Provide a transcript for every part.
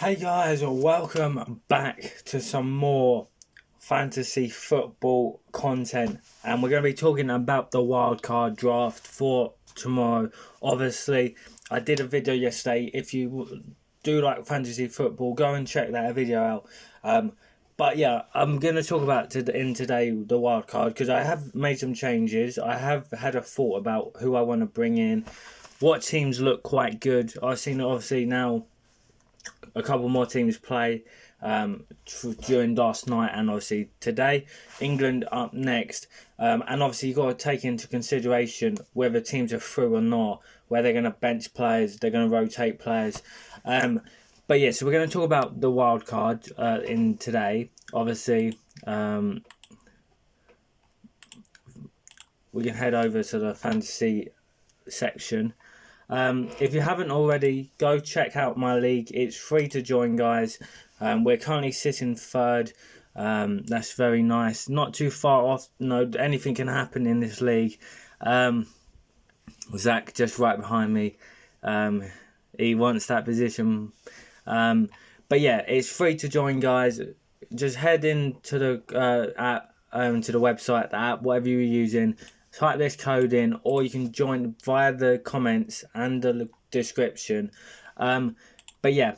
Hey guys, welcome back to some more fantasy football content, and we're going to be talking about the wildcard draft for tomorrow. Obviously, I did a video yesterday. If you do like fantasy football, go and check that video out. But yeah, I'm going to talk about in today the wildcard because I have made some changes. I have had a thought about who I want to bring in, what teams look quite good. I've seen obviously now a couple more teams play during last night and obviously today. England up next, and obviously you've got to take into consideration whether teams are through or not, where they're going to bench players, they're going to rotate players. But yeah, so we're going to talk about the wild card in today. Obviously, we can head over to the fantasy section. If you haven't already, go check out my league. It's free to join, guys. We're currently sitting third. That's very nice. Not too far off. No, anything can happen in this league. Zach just right behind me. He wants that position. But yeah, it's free to join, guys. Just head into the app, to the website, the app, whatever you're using. Type this code in, or you can join via the comments and the description. But yeah,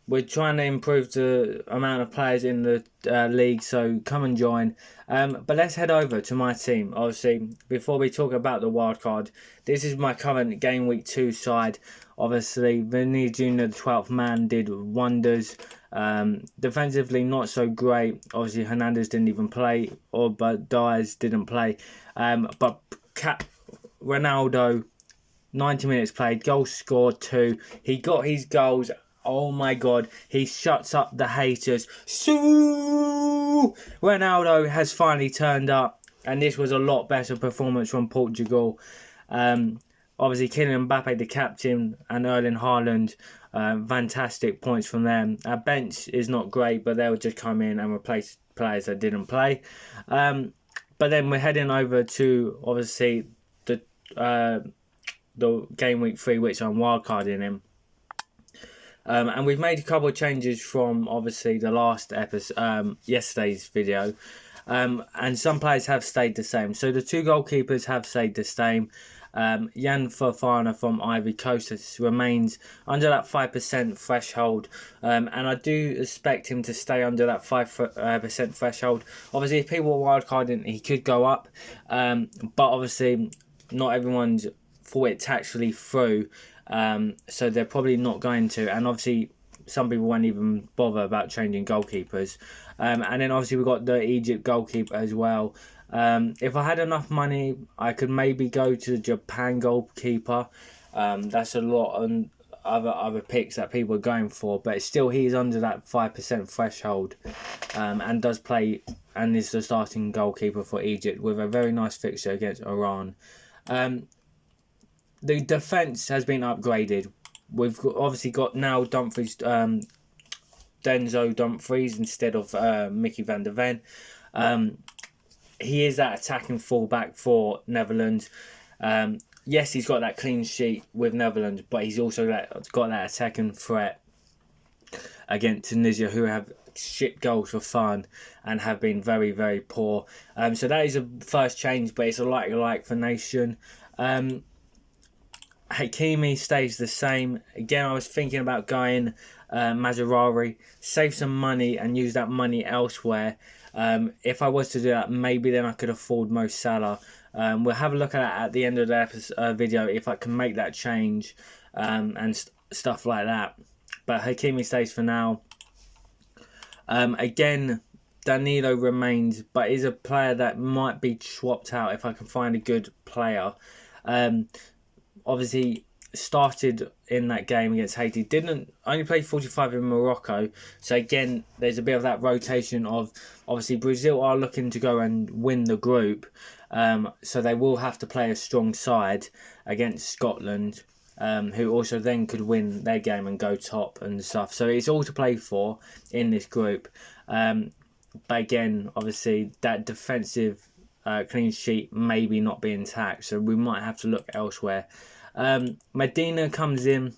we're trying to improve the amount of players in the league, so come and join. But let's head over to my team. Obviously, before we talk about the wildcard, this is my current game week 2 side. Obviously, Vinny Jr., the 12th man, did wonders. Defensively, not so great. Obviously, Hernandez didn't even play, but Diaz didn't play. But Ronaldo, 90 minutes played, goals scored 2. He got his goals. Oh my God, he shuts up the haters. So Ronaldo has finally turned up, and this was a lot better performance from Portugal. Obviously, Kylian Mbappe, the captain, and Erling Haaland, fantastic points from them. Our bench is not great, but they'll just come in and replace players that didn't play. But then we're heading over to, obviously, the game week 3, which I'm wildcarding in. And we've made a couple of changes from, obviously, the last episode, yesterday's video. And some players have stayed the same. So the 2 goalkeepers have stayed the same. Jan Fofana from Ivory Coast remains under that 5% threshold, and I do expect him to stay under that 5% threshold. Obviously, if people are wildcarding, he could go up, but obviously not everyone's thought it tactically through, so they're probably not going to, and obviously some people won't even bother about changing goalkeepers. And then obviously we've got the Egypt goalkeeper as well. If I had enough money, I could maybe go to the Japan goalkeeper. That's a lot on other picks that people are going for, but still he's under that 5% threshold, and does play and is the starting goalkeeper for Egypt with a very nice fixture against Iran. The defence has been upgraded. We've obviously got now Dumfries, Denzo Dumfries instead of Mickey van der Ven. He is that attacking fullback for Netherlands. Yes, he's got that clean sheet with Netherlands, but he's also got that attacking threat against Tunisia, who have shipped goals for fun and have been very, very poor. So that is a first change, but it's a like for Nation. Hakimi stays the same. Again, I was thinking about going Mazraoui, save some money and use that money elsewhere. If I was to do that, maybe then I could afford Mo Salah. We'll have a look at that at the end of the video if I can make that change, and stuff like that. But Hakimi stays for now. Again, Danilo remains, but is a player that might be swapped out if I can find a good player. Obviously started in that game against Haiti, only played 45 in Morocco, so again there's a bit of that rotation of, obviously Brazil are looking to go and win the group, so they will have to play a strong side against Scotland, who also then could win their game and go top and stuff, so it's all to play for in this group. But again, obviously that defensive clean sheet maybe not be intact, so we might have to look elsewhere. Medina comes in.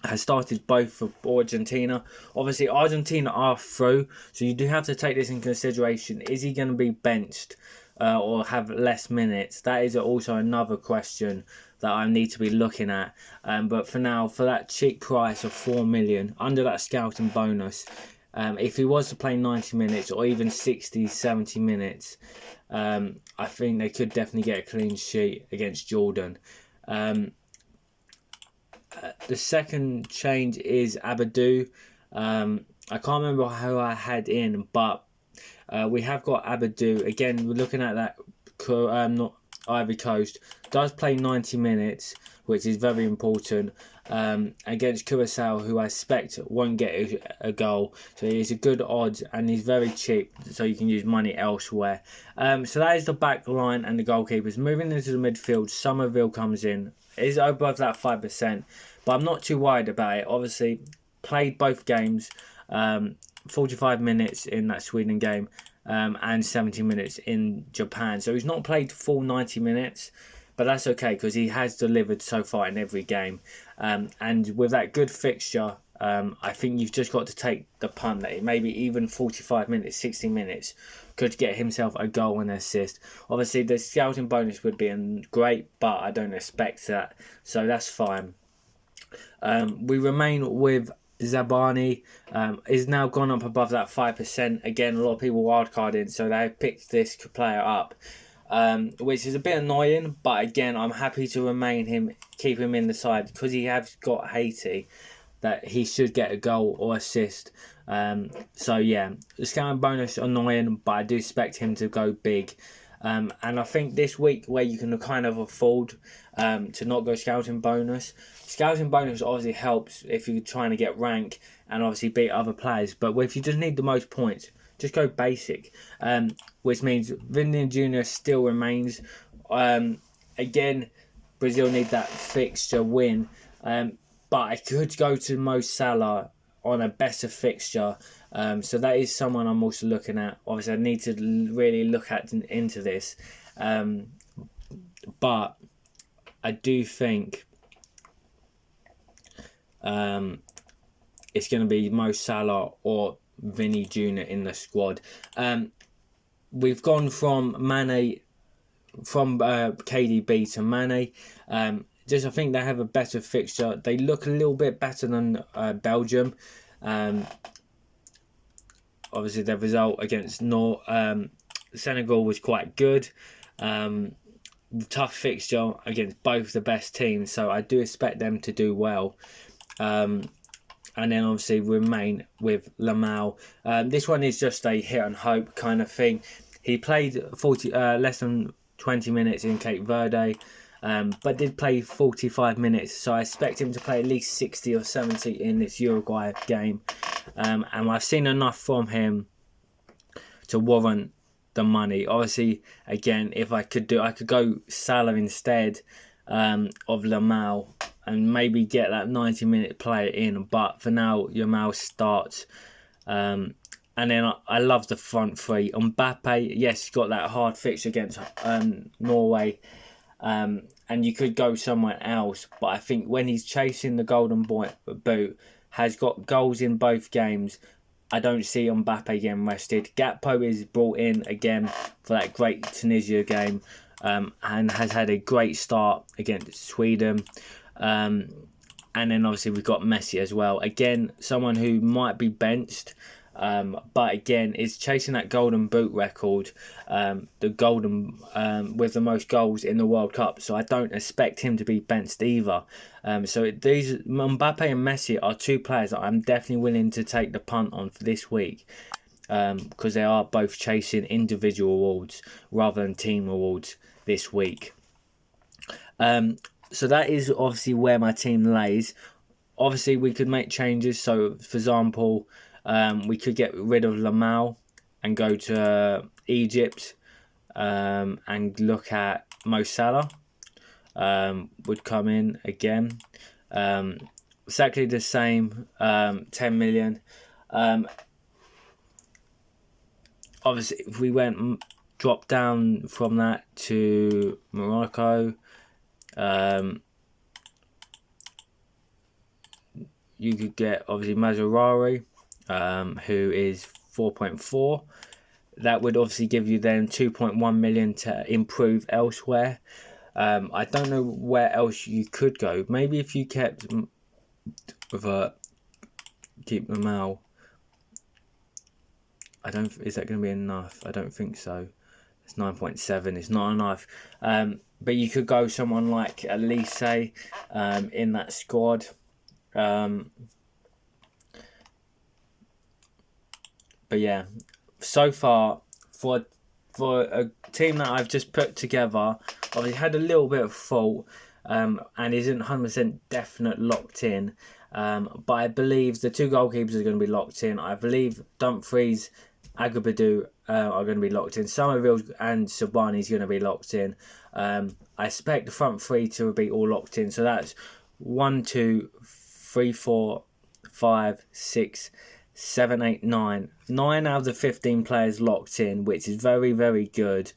has started both for Argentina. Obviously, Argentina are through, so you do have to take this in consideration. Is he going to be benched or have less minutes? That is also another question that I need to be looking at. But for now, for that cheap price of 4 million, under that scouting bonus, if he was to play 90 minutes or even 60, 70 minutes, I think they could definitely get a clean sheet against Jordan. The second change is Abadou. I can't remember who I had in, but we have got Abadou. Again, we're looking at that not Ivory Coast. Does play 90 minutes, which is very important, against Curacao, who I expect won't get a goal. So he's a good odds, and he's very cheap, so you can use money elsewhere. So that is the back line and the goalkeepers. Moving into the midfield, Somerville comes in. Is above that 5%, but I'm not too worried about it. Obviously, played both games, 45 minutes in that Sweden game, and 70 minutes in Japan. So he's not played full 90 minutes, but that's okay because he has delivered so far in every game. And with that good fixture, I think you've just got to take the punt that maybe even 45 minutes, 60 minutes could get himself a goal and assist. Obviously, the scouting bonus would be great, but I don't expect that, so that's fine. We remain with Zabani. Is now gone up above that 5%. Again, a lot of people wildcarding, so they picked this player up, which is a bit annoying. But again, I'm happy to keep him in the side because he has got Haiti, that he should get a goal or assist. So yeah, the scouting bonus annoying, but I do expect him to go big. And I think this week where you can kind of afford to not go scouting bonus obviously helps if you're trying to get rank and obviously beat other players. But if you just need the most points, just go basic, which means Vinny Jr. still remains. Again, Brazil need that fixture win. But I could go to Mo Salah on a better fixture. So that is someone I'm also looking at. Obviously, I need to really look into this. But I do think it's going to be Mo Salah or Vinny Jr. in the squad. We've gone from KDB to Mane. I think they have a better fixture. They look a little bit better than Belgium. Obviously, the result against Senegal was quite good. Tough fixture against both the best teams, so I do expect them to do well. And then obviously remain with Lamau. This one is just a hit and hope kind of thing. He played less than 20 minutes in Cape Verde. But did play 45 minutes, so I expect him to play at least 60 or 70 in this Uruguay game. And I've seen enough from him to warrant the money. Obviously, again, if I could go Salah instead of Lamau and maybe get that 90-minute player in. But for now, Lamau starts. And then I love the front three. Mbappe, yes, he's got that hard fixture against Norway. And you could go somewhere else, but I think when he's chasing the golden boot, has got goals in both games, I don't see Mbappe getting rested. Gakpo is brought in again for that great Tunisia game, and has had a great start against Sweden. And then obviously we've got Messi as well. Again, someone who might be benched, but again is chasing that golden boot record, the golden with the most goals in the World Cup. So I don't expect him to be benched either. So these Mbappe and Messi are two players that I'm definitely willing to take the punt on for this week, because they are both chasing individual awards rather than team awards this week. So that is obviously where my team lays. Obviously we could make changes. So for example, we could get rid of Lamau and go to Egypt, and look at Mo Salah. Would come in again. Exactly the same, 10 million. Obviously, if we drop down from that to Morocco, you could get obviously Mazarari, who is 4.4. That would obviously give you then 2.1 million to improve elsewhere. I don't know where else you could go. Maybe if you kept keep Mal. Is that going to be enough? I don't think so. It's 9.7. It's not enough. But you could go someone like Elise in that squad. But yeah, so far for a team that I've just put together, obviously had a little bit of fault, and isn't 100% definite locked in. But I believe the 2 goalkeepers are going to be locked in. I believe Dumfries, Agabadu are going to be locked in. Somerville and Sabani is going to be locked in. I expect the front 3 to be all locked in. So that's 1, 2, 3, 4, 5, 6, 7, 8, 9. 9 out of the 15 players locked in, which is very, very good.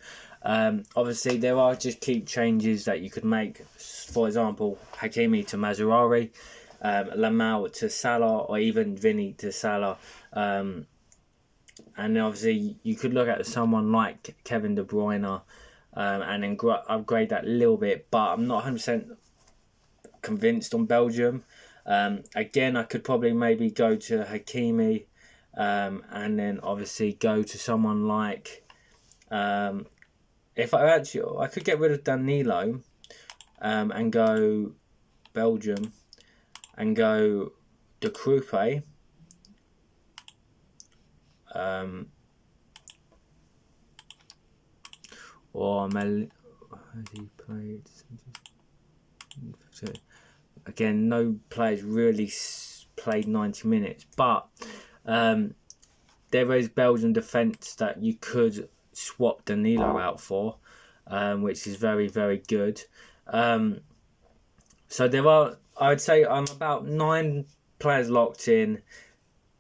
Obviously, there are just key changes that you could make. For example, Hakimi to Mazarari, Lamau to Salah, or even Vinny to Salah. And obviously, you could look at someone like Kevin De Bruyne and then upgrade that a little bit. But I'm not 100% convinced on Belgium. Again, I could probably maybe go to Hakimi and then obviously go to someone like... if I could get rid of Danilo and go Belgium and go De Krupe. Or Mel, has he played? Again, no players really played 90 minutes, but there is Belgian defence that you could swap Danilo out for, which is very, very good. So there are, I would say, I'm about 9 players locked in.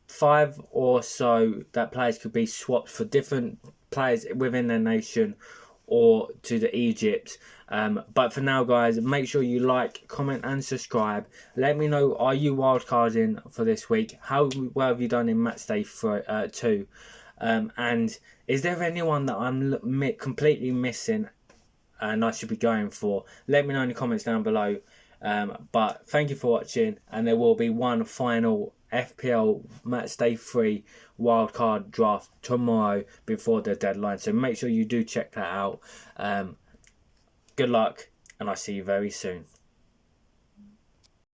5 or so that players could be swapped for different players within their nation or to the Egypt. But for now, guys, make sure you like, comment and subscribe. Let me know, are you wildcarding for this week? How well have you done in Matchday 2? And is there anyone that I'm completely missing and I should be going for? Let me know in the comments down below. But thank you for watching, and there will be one final FPL Matchday 3 wildcard draft tomorrow before the deadline, so make sure you do check that out. Good luck, and I'll see you very soon.